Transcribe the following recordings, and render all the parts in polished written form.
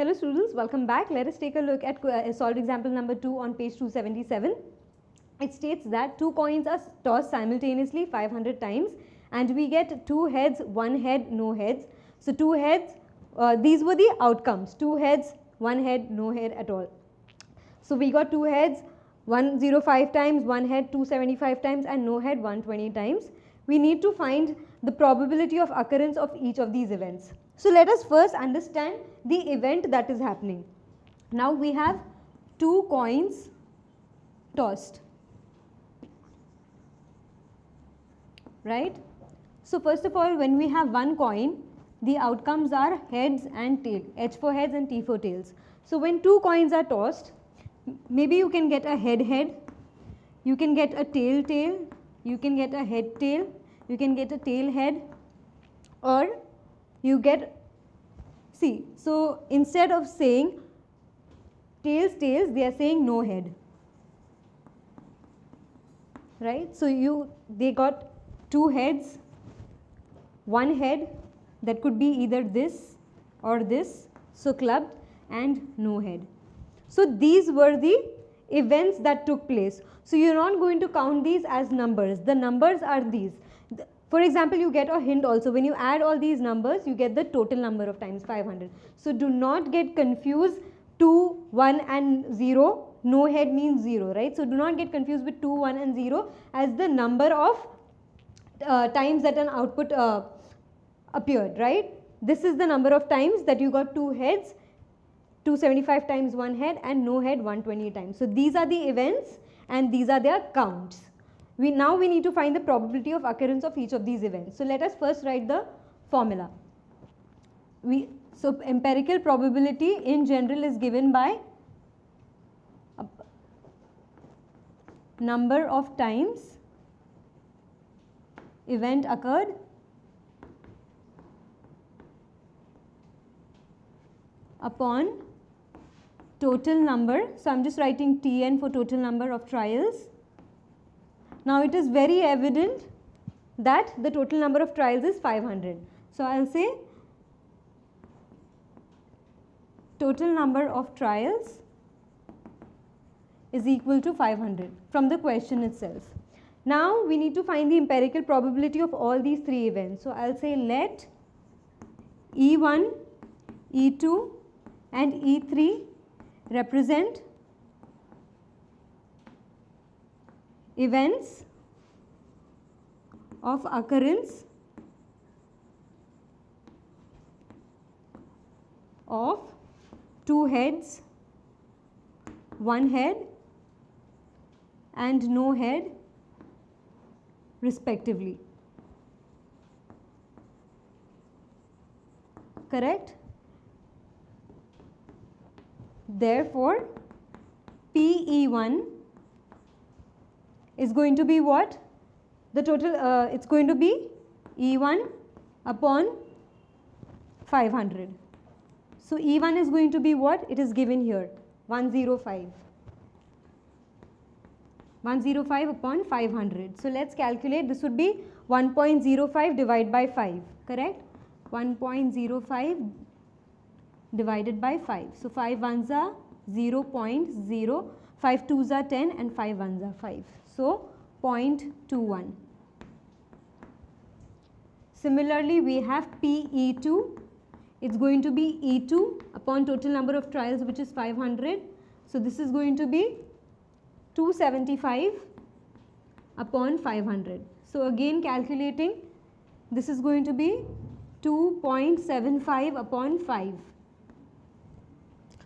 Hello students, welcome back. Let us take a look at solved example number 2 on page 277. It states that two coins are tossed simultaneously 500 times and we get 2 heads, 1 head, no heads. So 2 heads, these were the outcomes, 2 heads, 1 head, no head at all. So we got 2 heads 105 times, 1 head 275 times and no head 120 times. We need to find the probability of occurrence of each of these events. So let us first understand the event that is happening. Now we have 2 coins tossed, right? So first of all, when we have 1 coin, the outcomes are heads and tail, H for heads and T for tails. So when 2 coins are tossed, maybe you can get a head head, you can get a tail tail, you can get a head tail, you can get a tail head, or you get, see, so instead of saying tails tails, they are saying no head, right? So they got 2 heads, 1 head, that could be either this or this, so clubbed, and no head. So these were the events that took place. So you are not going to count these as numbers. The numbers are these. For example, you get a hint also. When you add all these numbers, you get the total number of times 500. So do not get confused. 2, 1 and 0. No head means 0, right? So do not get confused with 2, 1 and 0 as the number of times that an output appeared, right? This is the number of times that you got 2 heads, 275 times 1 head and no head 120 times. So these are the events and these are their counts. Now we need to find the probability of occurrence of each of these events. So let us first write the formula. So empirical probability in general is given by number of times event occurred upon total number. So I am just writing Tn for total number of trials. Now it is very evident that the total number of trials is 500. So I will say total number of trials is equal to 500 from the question itself. Now we need to find the empirical probability of all these 3 events. So I will say let E1, E2 and E3 represent events of occurrence of 2 heads, 1 head and no head respectively. Correct? Therefore, PE1 is going to be what? The total, it's going to be E1 upon 500. So E1 is going to be what? It is given here, 105. 105 upon 500. So let's calculate. This would be 1.05 divided by 5, correct? 1.05 divided by 5. So 5 ones are 0.0, 5 twos are 10 and 5 ones are 5. So 0.21. Similarly, we have PE2. It's going to be E2 upon total number of trials, which is 500. So this is going to be 275 upon 500. So again calculating, this is going to be 2.75 upon 5.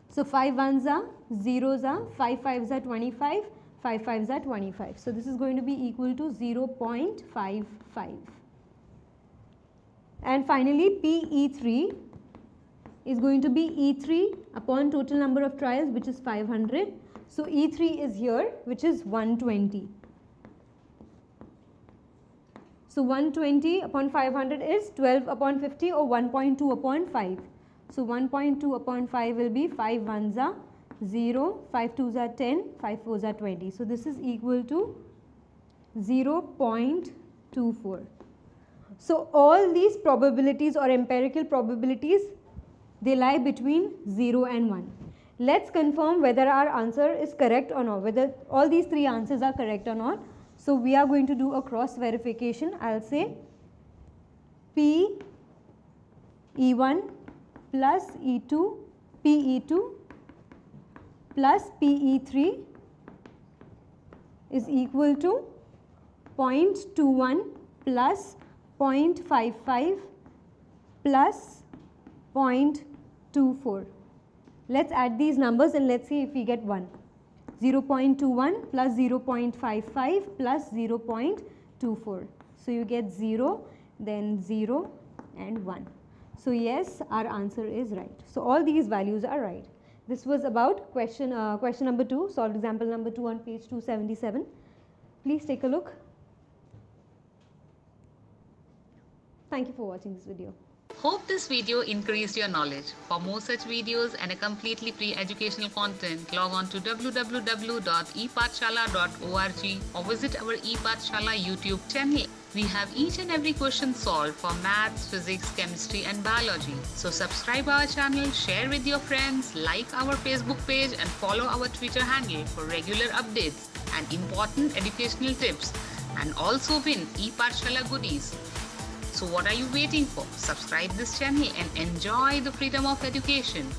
So 5 ones are, zeros are, 5 fives are 25, 5 fives are 25. So this is going to be equal to 0.55. And finally PE3 is going to be E3 upon total number of trials, which is 500. So E3 is here, which is 120. So 120 upon 500 is 12 upon 50 or 1.2 upon 5. So 1.2 upon 5 will be 5 ones are 0, 5 twos are 10, 5 fours are 20. So this is equal to 0.24. So all these probabilities or empirical probabilities They lie between 0 and 1. Let's confirm whether our answer is correct or not, whether all these three answers are correct or not. So we are going to do a cross verification. I'll say P E1 plus E2 PE2 plus PE3 is equal to 0.21 plus 0.55 plus 0.24. Let's add these numbers and let's see if we get 1. 0.21 plus 0.55 plus 0.24. So you get 0, then 0 and 1. So yes, our answer is right. So all these values are right. This was about question number 2, solved example number 2 on page 277. Please take a look. Thank you for watching this video. Hope this video increased your knowledge. For more such videos and a completely free educational content, log on to www.epathshala.org or visit our ePathshala YouTube channel. We have each and every question solved for maths, physics, chemistry and biology. So subscribe our channel, share with your friends, like our Facebook page and follow our Twitter handle for regular updates and important educational tips, and also win ePathshala goodies. So what are you waiting for? Subscribe this channel and enjoy the freedom of education.